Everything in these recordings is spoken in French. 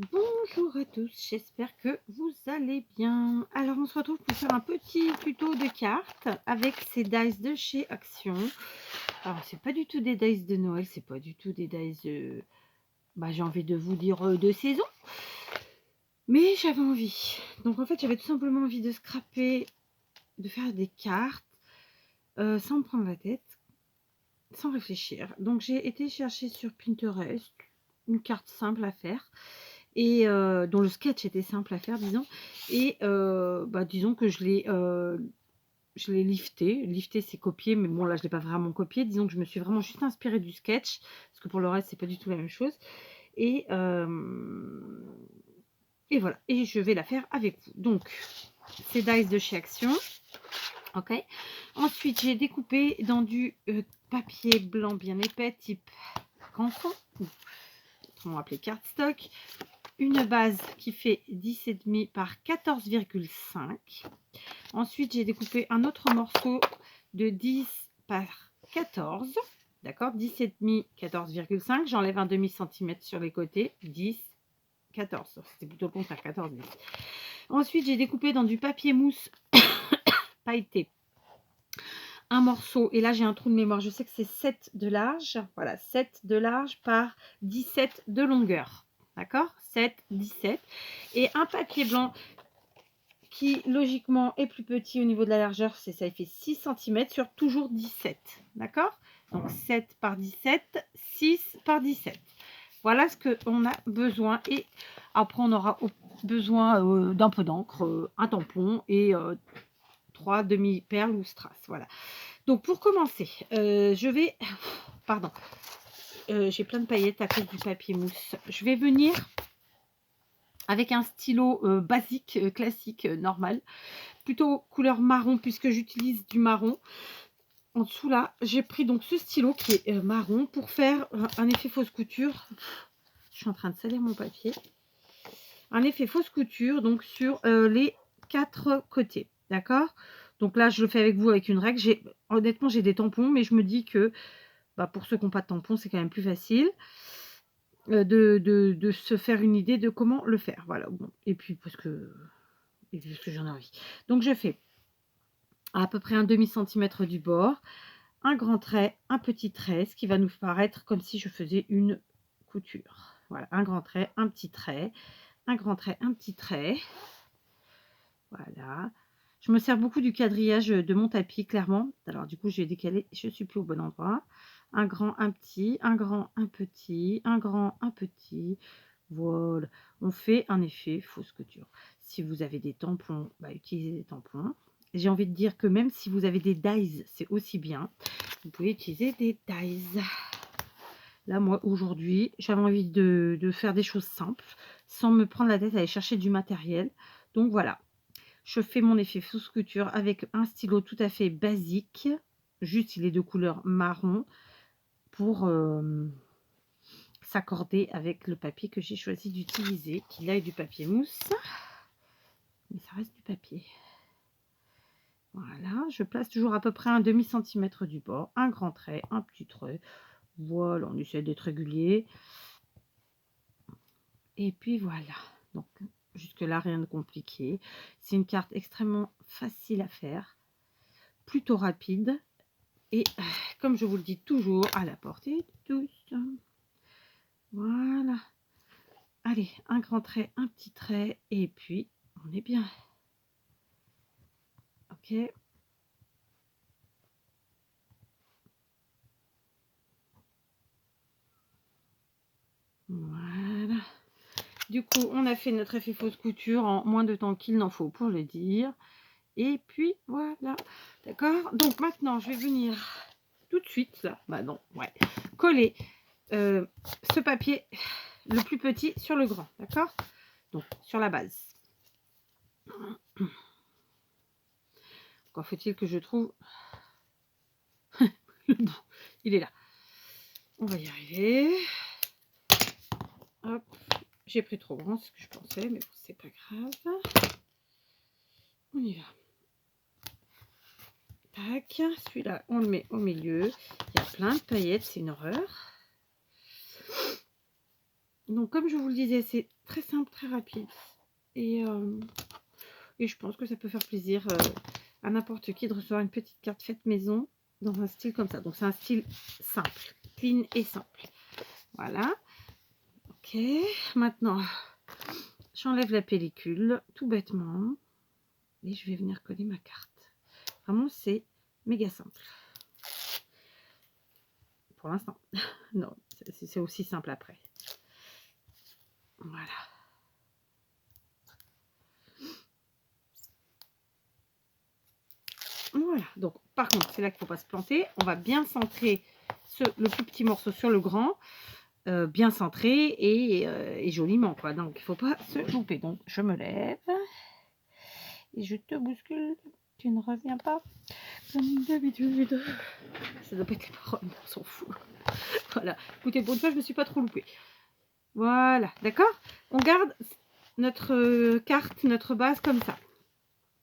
Bonjour à tous, j'espère que vous allez bien. Alors on se retrouve pour faire un petit tuto de cartes avec ces dice de chez Action. Alors c'est pas du tout des dice de Noël, c'est pas du tout des dice de... j'ai envie de vous dire de saison. Mais j'avais envie. Donc en fait j'avais tout simplement envie de scraper, de faire des cartes sans me prendre la tête, sans réfléchir. Donc j'ai été chercher sur Pinterest une carte simple à faire. Et dont le sketch était simple à faire, disons. Et disons que je l'ai lifté. Lifté, c'est copié, mais bon, là, je ne l'ai pas vraiment copié. Disons que je me suis vraiment juste inspirée du sketch, parce que pour le reste, c'est pas du tout la même chose. Et voilà. Et je vais la faire avec vous. Donc, c'est dice de chez Action. Ok. Ensuite, j'ai découpé dans du papier blanc bien épais, type canson, ou autrement appelé cardstock. Une base qui fait 10,5 par 14,5. Ensuite, j'ai découpé un autre morceau de 10 par 14. D'accord, 10,5, 14,5. J'enlève un demi-centimètre sur les côtés. 10, 14. C'était plutôt le contraire, 14, 10. Ensuite, j'ai découpé dans du papier mousse pailleté un morceau. Et là, j'ai un trou de mémoire. Je sais que c'est 7 de large. Voilà, 7 de large par 17 de longueur. D'accord, 7, 17. Et un papier blanc qui logiquement est plus petit au niveau de la largeur, ça fait 6 cm sur toujours 17. D'accord, donc 7 par 17, 6 par 17. Voilà ce qu'on a besoin. Et après, on aura besoin d'un peu d'encre, un tampon et 3 demi-perles ou strass. Voilà. Donc, pour commencer, je vais... Pardon. J'ai plein de paillettes à cause du papier mousse. Je vais venir avec un stylo basique, classique, normal. Plutôt couleur marron puisque j'utilise du marron. En dessous là, j'ai pris donc ce stylo qui est marron pour faire un effet fausse couture. Je suis en train de salir mon papier. Un effet fausse couture donc sur les 4 côtés. D'accord, donc là je le fais avec vous avec une règle. Honnêtement j'ai des tampons, mais je me dis que pour ceux qui n'ont pas de tampons, c'est quand même plus facile de se faire une idée de comment le faire. Voilà, bon. Et puis parce que j'en ai envie. Donc je fais à peu près un demi-centimètre du bord, un grand trait, un petit trait, ce qui va nous paraître comme si je faisais une couture. Voilà, un grand trait, un petit trait, un grand trait, un petit trait. Voilà. Je me sers beaucoup du quadrillage de mon tapis, clairement. Alors, du coup, je vais décaler, je ne suis plus au bon endroit. Un grand, un petit, un grand, un petit, un grand, un petit. Voilà. On fait un effet fausse couture. Si vous avez des tampons, utilisez des tampons. J'ai envie de dire que même si vous avez des dies, c'est aussi bien. Vous pouvez utiliser des dies. Là, moi, aujourd'hui, j'avais envie de faire des choses simples, sans me prendre la tête à aller chercher du matériel. Donc, voilà. Je fais mon effet fausse couture avec un stylo tout à fait basique. Juste, il est de couleur marron pour s'accorder avec le papier que j'ai choisi d'utiliser, qui là est du papier mousse. Mais ça reste du papier. Voilà, je place toujours à peu près un demi-centimètre du bord, un grand trait, un petit trait. Voilà, on essaie d'être régulier. Et puis voilà. Donc, jusque-là, rien de compliqué. C'est une carte extrêmement facile à faire, plutôt rapide. Et comme je vous le dis toujours, à la portée de tous. Voilà. Allez, un grand trait, un petit trait, et puis on est bien. Ok. Voilà. Du coup, on a fait notre effet fausse couture en moins de temps qu'il n'en faut pour le dire. Et puis, voilà. D'accord. Donc, maintenant, je vais venir tout de suite, là. Coller ce papier, le plus petit, sur le grand. D'accord. Donc, sur la base. Encore faut-il que je trouve le bout. Il est là. On va y arriver. Hop. J'ai pris trop grand, ce que je pensais, mais bon, c'est pas grave. On y va. Tac. Celui-là, on le met au milieu. Il y a plein de paillettes, c'est une horreur. Donc, comme je vous le disais, c'est très simple, très rapide. Et je pense que ça peut faire plaisir à n'importe qui de recevoir une petite carte faite maison dans un style comme ça. Donc, c'est un style simple, clean et simple. Voilà. Ok. Maintenant, j'enlève la pellicule tout bêtement. Et je vais venir coller ma carte. Vraiment, c'est méga simple. Pour l'instant. Non, c'est aussi simple après. Voilà. Voilà. Donc, par contre, c'est là qu'il ne faut pas se planter. On va bien centrer le plus petit morceau sur le grand. Bien centré et joliment, quoi. Donc, il ne faut pas se louper. Donc, je me lève. Et je te bouscule. Tu ne reviens pas comme d'habitude. Ça doit pas être les paroles, on s'en fout. Voilà. Écoutez, pour une fois, je me suis pas trop loupée. Voilà, d'accord? On garde notre carte, notre base comme ça.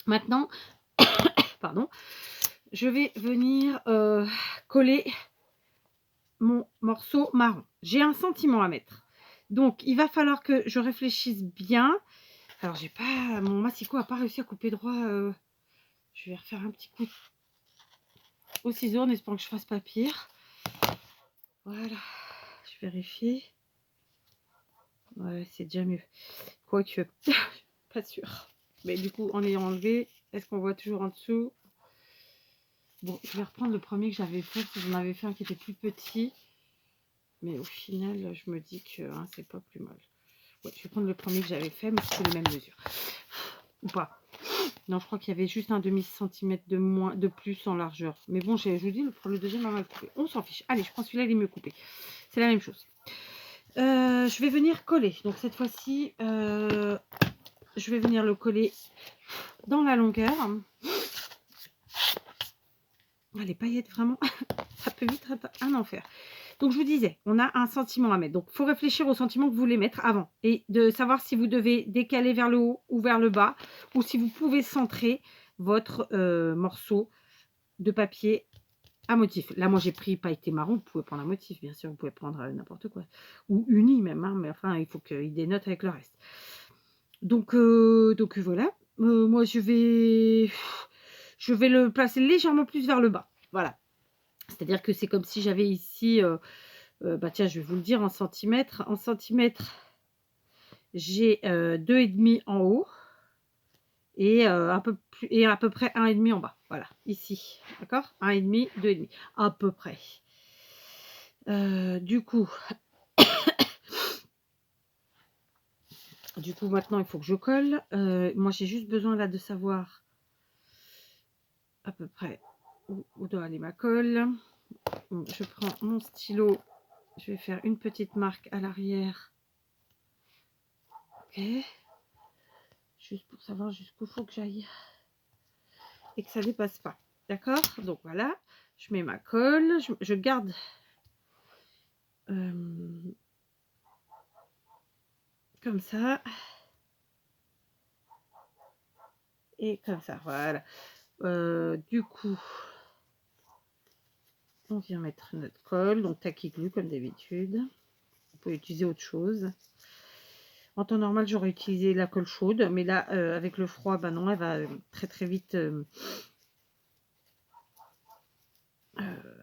Maintenant, pardon, je vais venir coller mon morceau marron. J'ai un sentiment à mettre. Donc, il va falloir que je réfléchisse bien. Alors, j'ai pas, mon massicot n'a pas réussi à couper droit. Je vais refaire un petit coup au ciseau en espérant que je fasse pas pire. Voilà, je vérifie. Ouais, c'est déjà mieux. Quoique, pas sûr. Mais du coup, en ayant enlevé, est-ce qu'on voit toujours en dessous? Bon, je vais reprendre le premier que j'avais fait, parce que j'en avais fait un qui était plus petit. Mais au final, je me dis que hein, c'est pas plus mal. Ouais, je vais prendre le premier que j'avais fait, mais c'est les mêmes mesures. Ou pas. Non, je crois qu'il y avait juste un demi-centimètre de moins, de plus en largeur. Mais bon, je vous dis, le deuxième a mal coupé. On s'en fiche. Allez, je pense que celui-là, il est mieux coupé. C'est la même chose. Je vais venir coller. Donc, cette fois-ci, je vais venir le coller dans la longueur. Les paillettes, vraiment, ça peut vite être un enfer. Donc, je vous disais, on a un sentiment à mettre. Donc, il faut réfléchir au sentiment que vous voulez mettre avant. Et de savoir si vous devez décaler vers le haut ou vers le bas. Ou si vous pouvez centrer votre morceau de papier à motif. Là, moi, j'ai pris pailleté marron. Vous pouvez prendre un motif, bien sûr. Vous pouvez prendre n'importe quoi. Ou uni même. Hein, mais enfin, il faut qu'il dénote avec le reste. Donc voilà. Moi, je vais le placer légèrement plus vers le bas. Voilà. C'est-à-dire que c'est comme si j'avais ici, bah tiens, je vais vous le dire en centimètres. En centimètres, j'ai 2,5 en haut et à peu près 1,5 en bas. Voilà, ici. D'accord? 1,5, 2,5. À peu près. Du coup, maintenant, il faut que je colle. Moi, j'ai juste besoin là de savoir à peu près où doit aller ma colle. Je prends mon stylo, je vais faire une petite marque à l'arrière. Ok. Juste pour savoir jusqu'où il faut que j'aille. Et que ça ne dépasse pas. D'accord? Donc voilà, je mets ma colle, je garde comme ça. Et comme ça, voilà. Du coup, on vient mettre notre colle, donc tacky glue comme d'habitude. Vous pouvez utiliser autre chose. En temps normal, j'aurais utilisé la colle chaude, mais là, avec le froid, ben non, elle va très très vite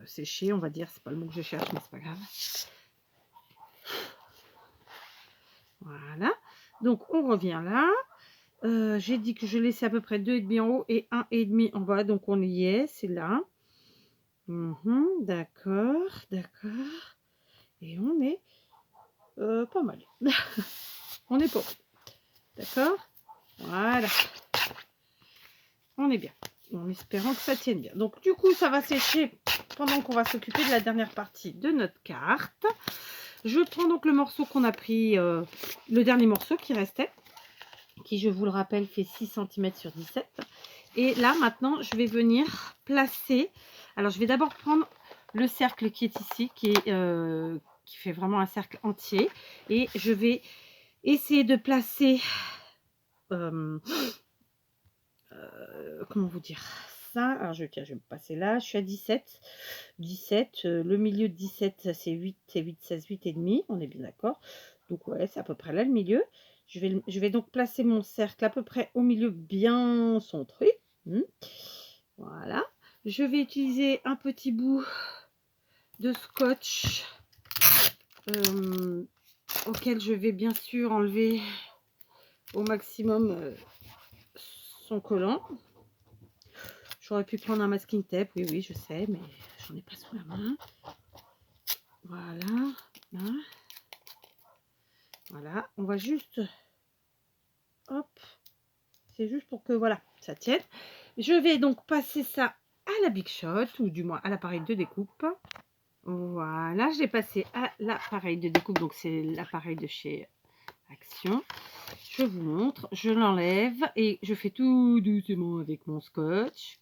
sécher, on va dire. C'est pas le mot que je cherche, mais c'est pas grave. Voilà. Donc, on revient là. J'ai dit que je laissais à peu près 2,5 en haut et 1,5 en bas. Donc, on y est, c'est là. D'accord, d'accord. Et on est pas mal. On est pas mal. D'accord? Voilà. On est bien. En espérant que ça tienne bien. Donc, du coup, ça va sécher pendant qu'on va s'occuper de la dernière partie de notre carte. Je prends donc le morceau qu'on a pris, le dernier morceau qui restait, qui, je vous le rappelle, fait 6 cm sur 17. Et là, maintenant, je vais venir placer. Alors, je vais d'abord prendre le cercle qui est ici, qui fait vraiment un cercle entier. Et je vais essayer de placer... comment vous dire ça? Alors, je vais me passer là. Je suis à 17. 17, le milieu de 17, c'est 8 et 8, 16, 8 et demi. On est bien d'accord. Donc ouais, c'est à peu près là le milieu. Je vais donc placer mon cercle à peu près au milieu, bien centré. Voilà. Je vais utiliser un petit bout de scotch auquel je vais bien sûr enlever au maximum son collant. J'aurais pu prendre un masking tape, oui, je sais, mais j'en ai pas sous la main. Voilà. Hein. Voilà, on va juste... Hop. C'est juste pour que, voilà, ça tienne. Je vais donc passer ça à la Big Shot, ou du moins à l'appareil de découpe. Voilà, j'ai passé à l'appareil de découpe, donc c'est l'appareil de chez Action. Je vous montre, je l'enlève et je fais tout doucement avec mon scotch.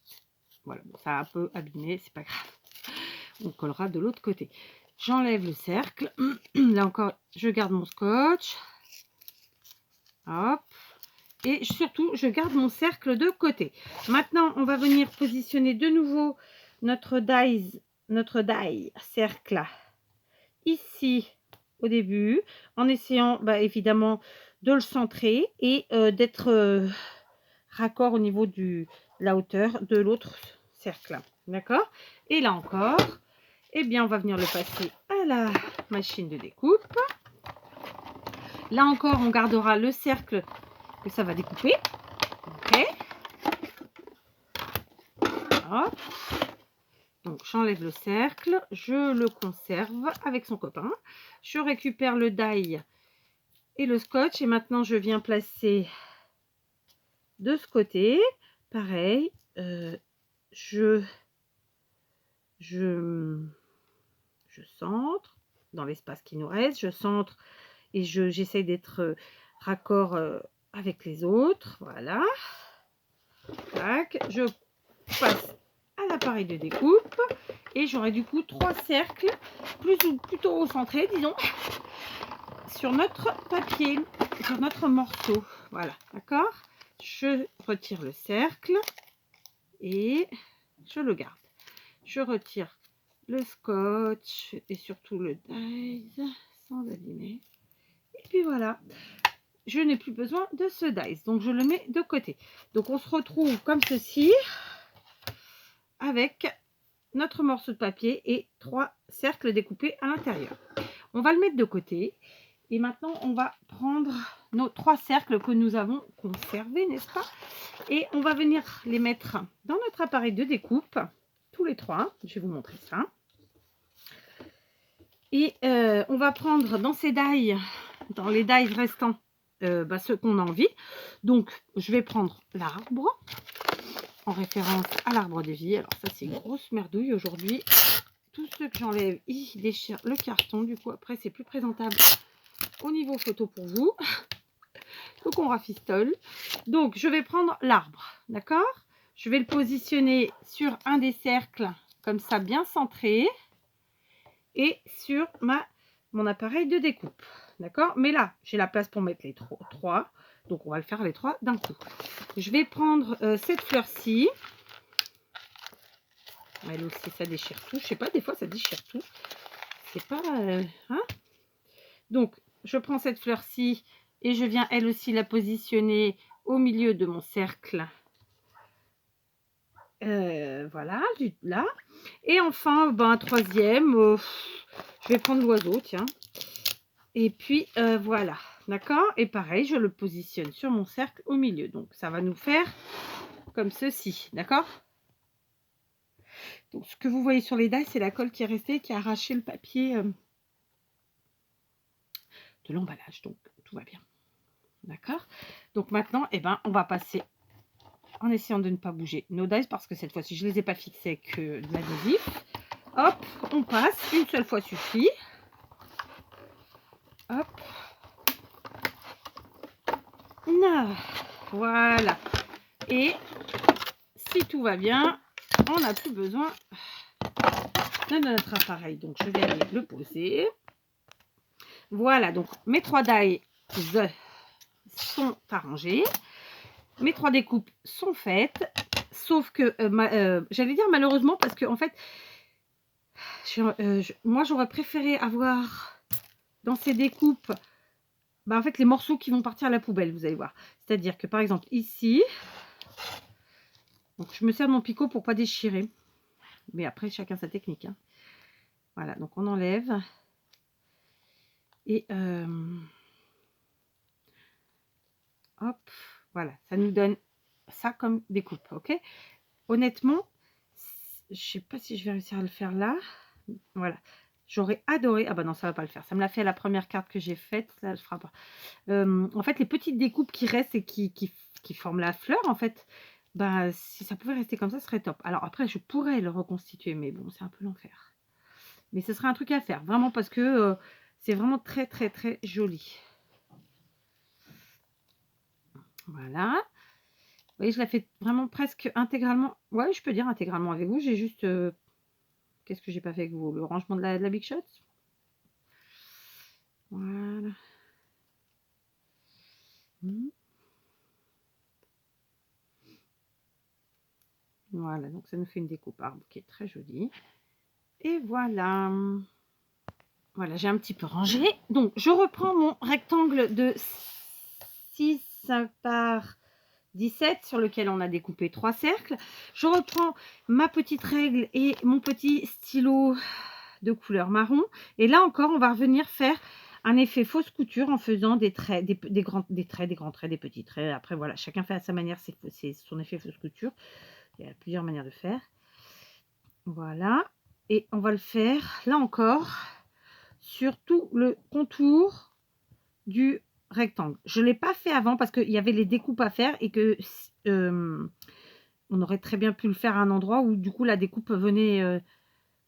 Voilà, bon, ça a un peu abîmé, c'est pas grave. On collera de l'autre côté. J'enlève le cercle. Là encore, je garde mon scotch. Hop. Et surtout, je garde mon cercle de côté. Maintenant, on va venir positionner de nouveau notre die cercle ici au début, en essayant évidemment de le centrer et d'être raccord au niveau de la hauteur de l'autre cercle. D'accord? Et là encore, eh bien, on va venir le passer à la machine de découpe. Là encore, on gardera le cercle que ça va découper. Ok. Hop. Donc, j'enlève le cercle, je le conserve avec son copain. Je récupère le die et le scotch. Et maintenant, je viens placer de ce côté. Pareil, je centre dans l'espace qui nous reste. Je centre et j'essaye d'être raccord avec les autres. Voilà. Tac. Je passe à l'appareil de découpe et j'aurai du coup 3 cercles plutôt centrés, disons, sur notre papier, sur notre morceau. Voilà, d'accord. Je retire le cercle et je le garde. Je retire le scotch et surtout le dies sans abîmer. Et puis voilà, je n'ai plus besoin de ce dies, donc je le mets de côté. Donc on se retrouve comme ceci avec notre morceau de papier et 3 cercles découpés à l'intérieur. On va le mettre de côté et maintenant on va prendre nos 3 cercles que nous avons conservés, n'est-ce pas? Et on va venir les mettre dans notre appareil de découpe, tous les 3. Je vais vous montrer ça. Et on va prendre dans ces die, dans les dies restants, ceux qu'on a envie. Donc je vais prendre l'arbre en référence à l'arbre de vie. Alors ça c'est une grosse merdouille aujourd'hui. Tous ceux que j'enlève, ils déchirent le carton. Du coup après c'est plus présentable au niveau photo pour vous. Donc on rafistole. Donc je vais prendre l'arbre, d'accord? Je vais le positionner sur un des cercles comme ça bien centré et sur mon appareil de découpe, d'accord? Mais là j'ai la place pour mettre les 3, donc on va le faire les 3 d'un coup. Je vais prendre cette fleur-ci. Elle aussi ça déchire tout, je sais pas, des fois ça déchire tout, c'est pas hein. Donc je prends cette fleur-ci et je viens elle aussi la positionner au milieu de mon cercle. Voilà, là. Et enfin, un troisième, je vais prendre l'oiseau, tiens. Et puis, voilà, d'accord? Et pareil, je le positionne sur mon cercle au milieu. Donc, ça va nous faire comme ceci, d'accord? Donc, ce que vous voyez sur les dies, c'est la colle qui est restée, qui a arraché le papier de l'emballage. Donc, tout va bien, d'accord? Donc, maintenant, on va passer en essayant de ne pas bouger nos dies parce que cette fois-ci je ne les ai pas fixés avec de l'adhésif. Hop, on passe, une seule fois suffit. Hop. Voilà. Et si tout va bien, on n'a plus besoin de notre appareil. Donc je vais aller le poser. Voilà, donc mes 3 dies sont arrangés. Mes 3 découpes sont faites. Sauf que, j'allais dire malheureusement, parce que en fait, moi j'aurais préféré avoir dans ces découpes bah, en fait, les morceaux qui vont partir à la poubelle, vous allez voir. C'est-à-dire que, par exemple, ici, donc je me sers de mon picot pour pas déchirer. Mais après, chacun sa technique, hein. Voilà, donc on enlève. Et hop, voilà, ça nous donne ça comme découpe, ok? Honnêtement, je sais pas si je vais réussir à le faire là. Voilà, j'aurais adoré. Ah bah non, ça va pas le faire. Ça me l'a fait à la première carte que j'ai faite. Ça ne fera pas. En fait, les petites découpes qui restent et qui forment la fleur, en fait, bah, si ça pouvait rester comme ça, ce serait top. Alors après, je pourrais le reconstituer, mais bon, c'est un peu l'enfer. Mais ce serait un truc à faire, vraiment, parce que c'est vraiment très, très, très joli. Voilà. Vous voyez, je la fais vraiment presque intégralement. Ouais, je peux dire intégralement avec vous. J'ai juste... qu'est-ce que j'ai pas fait avec vous? Le rangement de la Big Shot. Voilà. Voilà, donc ça nous fait une découpe arbre qui est très jolie. Et voilà. Voilà, j'ai un petit peu rangé. Donc, je reprends mon rectangle de 6 par 17 sur lequel on a découpé 3 cercles. Je reprends ma petite règle et mon petit stylo de couleur marron. Et là encore, on va revenir faire un effet fausse couture en faisant des traits, des grands traits, des petits traits. Après, voilà, chacun fait à sa manière, c'est son effet fausse couture. Il y a plusieurs manières de faire. Voilà. Et on va le faire, là encore, sur tout le contour du rectangle. Je ne l'ai pas fait avant parce qu'il y avait les découpes à faire et que on aurait très bien pu le faire à un endroit où du coup la découpe venait,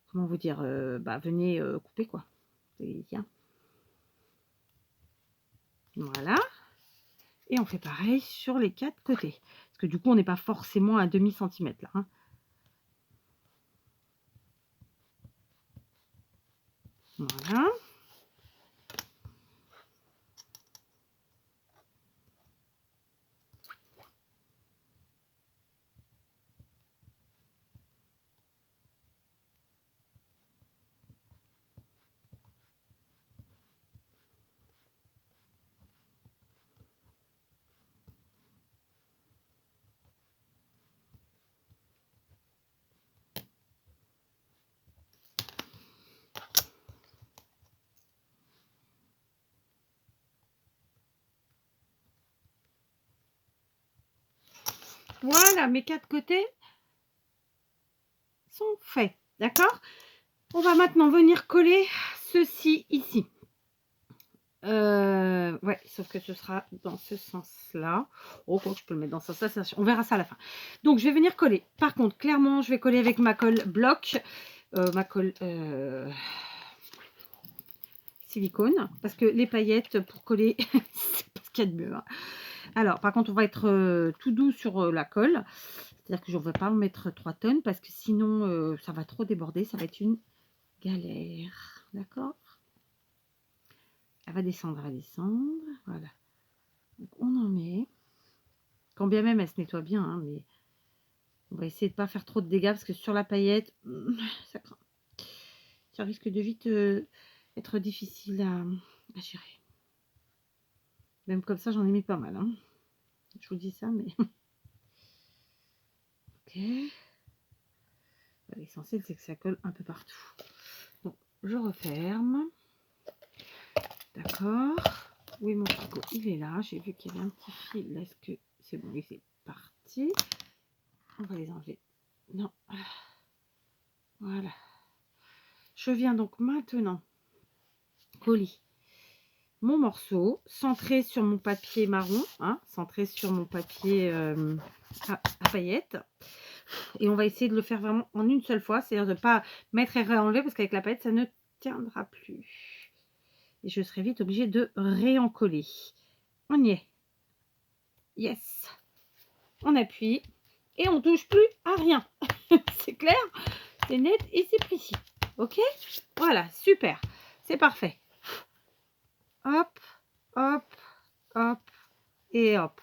comment vous dire, bah, venait couper quoi. Tiens. Voilà. Et on fait pareil sur les 4 côtés. Parce que du coup, on n'est pas forcément à demi centimètre là. Hein. Voilà. Voilà, mes 4 côtés sont faits. D'accord? On va maintenant venir coller ceci ici. Ouais, sauf que ce sera dans ce sens-là. Oh, quoi que je peux le mettre dans ce sens-là, on verra ça à la fin. Donc, je vais venir coller. Par contre, clairement, je vais coller avec ma colle bloc, ma colle silicone, parce que les paillettes pour coller, c'est pas ce qu'il y a de mieux. Hein. Alors, par contre, on va être tout doux sur la colle. C'est-à-dire que je ne vais pas en mettre 3 tonnes, parce que sinon, ça va trop déborder. Ça va être une galère. D'accord? Elle va descendre, voilà. Donc on en met. Quand bien même elle se nettoie bien, hein, mais on va essayer de ne pas faire trop de dégâts parce que sur la paillette, ça craint. Ça risque de vite être difficile à gérer. Même comme ça, j'en ai mis pas mal. Hein. Je vous dis ça, mais... ok. L'essentiel, c'est que ça colle un peu partout. Donc, je referme. D'accord. Oui, mon picot, il est là. J'ai vu qu'il y avait un petit fil. Est-ce que c'est bon? Oui, c'est parti. On va les enlever. Non. Voilà. Je viens donc maintenant coller mon morceau, centré sur mon papier marron, hein, centré sur mon papier à paillettes. Et on va essayer de le faire vraiment en une seule fois, c'est-à-dire de ne pas mettre et réenlever parce qu'avec la paillette, ça ne tiendra plus. Et je serai vite obligée de réencoller. On y est. Yes. On appuie et on touche plus à rien. C'est clair, c'est net et c'est précis. Ok? Voilà, super. C'est parfait. Hop, hop, hop et hop.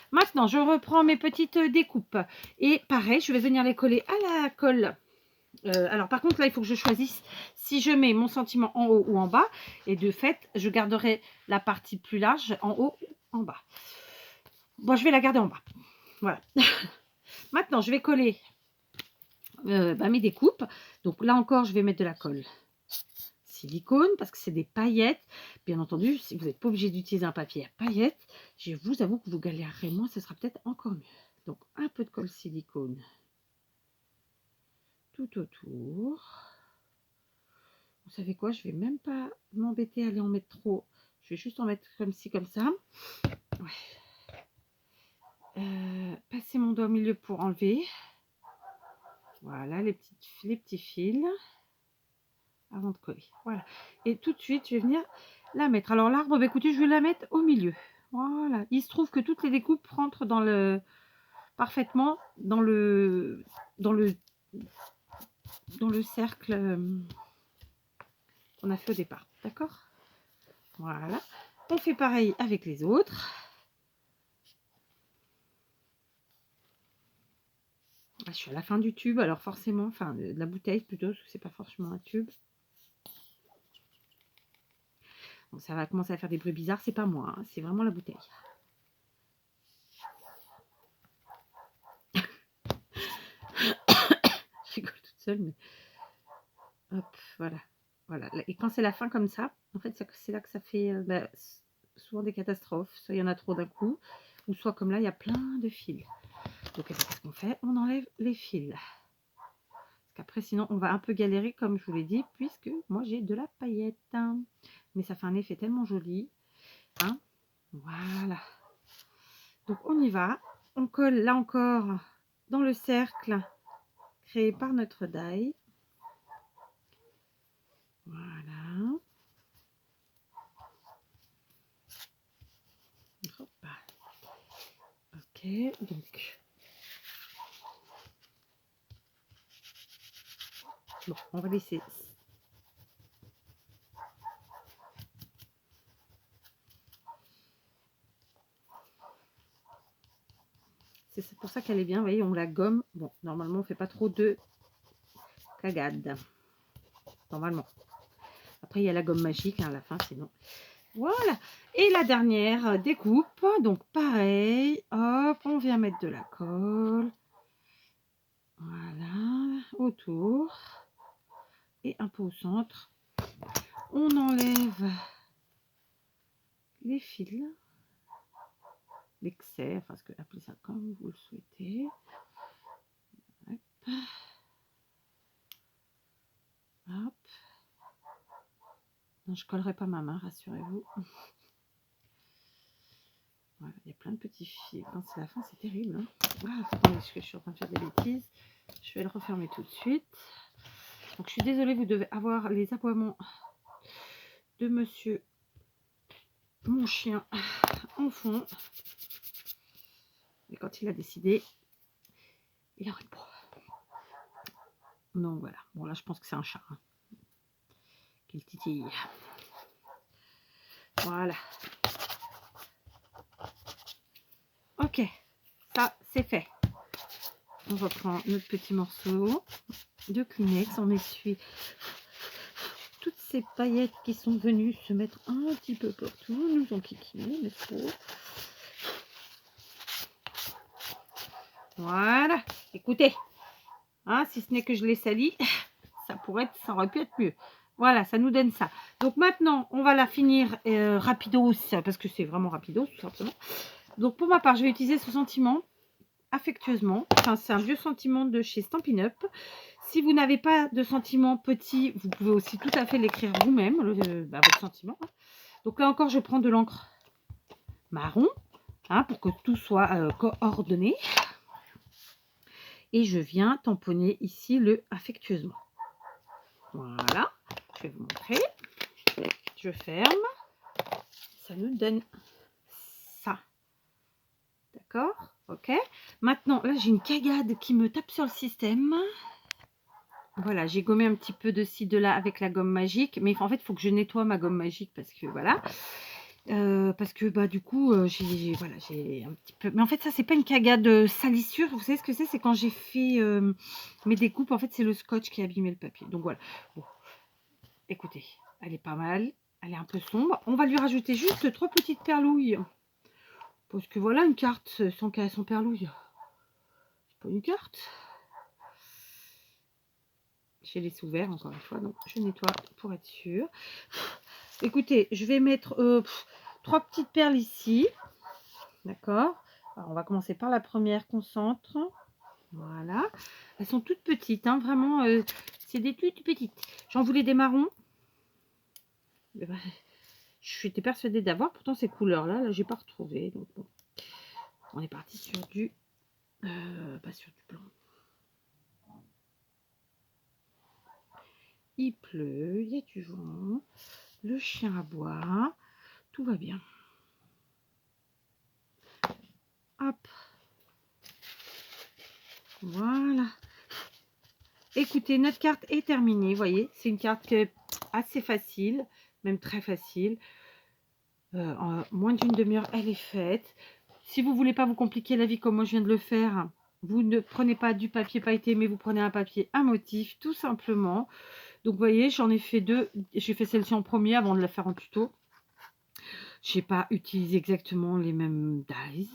Maintenant, je reprends mes petites découpes. Et pareil, je vais venir les coller à la colle Alors par contre là il faut que je choisisse si je mets mon sentiment en haut ou en bas, et de fait je garderai la partie plus large en haut ou en bas. Bon, je vais la garder en bas, voilà. Maintenant je vais coller mes découpes. Donc là encore je vais mettre de la colle silicone parce que c'est des paillettes. Bien entendu, si vous n'êtes pas obligé d'utiliser un papier à paillettes, je vous avoue que vous galérerez moins, ce sera peut-être encore mieux. Donc un peu de colle silicone tout autour. Vous savez quoi, je vais même pas m'embêter à aller en mettre trop. Je vais juste en mettre comme ci, comme ça. Ouais. Passer mon doigt au milieu pour enlever. Voilà, les petits fils. Avant de coller. Voilà. Et tout de suite, je vais venir la mettre. Alors l'arbre, bah, écoutez, je vais la mettre au milieu. Voilà. Il se trouve que toutes les découpes rentrent dans le parfaitement dans le cercle qu'on a fait au départ. D'accord? Voilà. On fait pareil avec les autres. Je suis à la fin du tube, alors forcément, enfin de la bouteille plutôt, parce que c'est pas forcément un tube. Donc ça va commencer à faire des bruits bizarres, c'est pas moi, hein, c'est vraiment la bouteille. Je rigole toute seule, mais hop, voilà. Voilà. Et quand c'est la fin comme ça, en fait, c'est là que ça fait souvent des catastrophes. Soit il y en a trop d'un coup, ou soit comme là, il y a plein de fils. Donc qu'est-ce qu'on fait? On enlève les fils. Parce qu'après, sinon, on va un peu galérer, comme je vous l'ai dit, puisque moi, j'ai de la paillette. Hein. Mais ça fait un effet tellement joli. Hein, voilà. Donc, on y va. On colle, là encore, dans le cercle créé par notre die. Voilà. Hop. Ok, donc... Bon, on va laisser... C'est pour ça qu'elle est bien, vous voyez, on la gomme. Bon, normalement, on fait pas trop de cagade. Normalement. Après, il y a la gomme magique hein, à la fin, sinon. Voilà. Et la dernière découpe. Donc, pareil. Hop, on vient mettre de la colle. Voilà. Autour. Et un peu au centre. On enlève les fils. L'excès, enfin, appelez ça comme vous le souhaitez. Hop. Hop. Non, je collerai pas ma main, rassurez-vous. Voilà, il y a plein de petits fils. Quand c'est la fin, c'est terrible. Hein. Ah, attendez, je suis en train de faire des bêtises. Je vais le refermer tout de suite. Donc, je suis désolée, vous devez avoir les aboiements de monsieur, mon chien, en fond. Et quand il a décidé, il arrête pas. Donc, voilà. Bon, là, je pense que c'est un chat. Hein, qu'il titille. Voilà. Ok, ça, c'est fait. On reprend notre petit morceau de Kleenex. On essuie toutes ces paillettes qui sont venues se mettre un petit peu partout. Nous ont kikiné, mais trop. Voilà. Écoutez, hein, si ce n'est que je l'ai sali, ça aurait pu être mieux. Voilà, ça nous donne ça. Donc maintenant, on va la finir rapidos, parce que c'est vraiment rapidos, tout simplement. Donc pour ma part, je vais utiliser ce sentiment affectueusement. Enfin, c'est un vieux sentiment de chez Stampin' Up. Si vous n'avez pas de sentiment petit, vous pouvez aussi tout à fait l'écrire vous-même, votre sentiment. Donc là encore, je prends de l'encre marron hein, pour que tout soit coordonné. Et je viens tamponner ici le affectueusement. Voilà, je vais vous montrer. Je ferme. Ça nous donne ça. D'accord? Ok. Maintenant, là, j'ai une cagade qui me tape sur le système. Voilà, j'ai gommé un petit peu de ci, de là avec la gomme magique. Mais en fait, il faut que je nettoie ma gomme magique parce que voilà. parce que bah du coup voilà, j'ai un petit peu, mais en fait ça c'est pas une cagade salissure, vous savez ce que c'est quand j'ai fait mes découpes, en fait c'est le scotch qui a abîmé le papier. Donc voilà, bon, écoutez, elle est pas mal, elle est un peu sombre, on va lui rajouter juste 3 petites perlouilles, parce que voilà, une carte sans perlouille, c'est pas une carte. J'ai les sous verts encore une fois, donc je nettoie pour être sûr. Écoutez, je vais mettre 3 petites perles ici. D'accord. Alors, on va commencer par la première, concentre. Voilà. Elles sont toutes petites, hein, vraiment. C'est des toutes petites. J'en voulais des marrons. Ben, je étais persuadée d'avoir, pourtant ces couleurs-là, là, j'ai pas retrouvé. Donc bon. On est parti sur du, pas sur du blanc. Il pleut, il y a du vent, le chien aboie, tout va bien. Hop. Voilà. Écoutez, notre carte est terminée, vous voyez, c'est une carte qui est assez facile, même très facile. En moins d'une demi-heure, elle est faite. Si vous ne voulez pas vous compliquer la vie comme moi je viens de le faire, vous ne prenez pas du papier pailleté, mais vous prenez un papier à motif, tout simplement. Donc, vous voyez, j'en ai fait 2. J'ai fait celle-ci en premier avant de la faire en tuto. Je n'ai pas utilisé exactement les mêmes dies.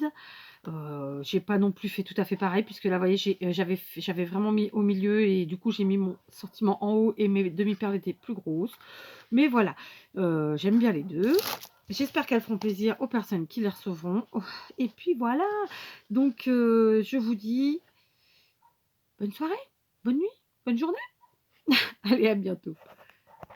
J'ai pas non plus fait tout à fait pareil, puisque là, vous voyez, j'avais vraiment mis au milieu et du coup, j'ai mis mon sortiment en haut et mes demi-perles étaient plus grosses. Mais voilà, j'aime bien les deux. J'espère qu'elles feront plaisir aux personnes qui les recevront. Et puis voilà, donc je vous dis bonne soirée, bonne nuit, bonne journée. Allez, à bientôt.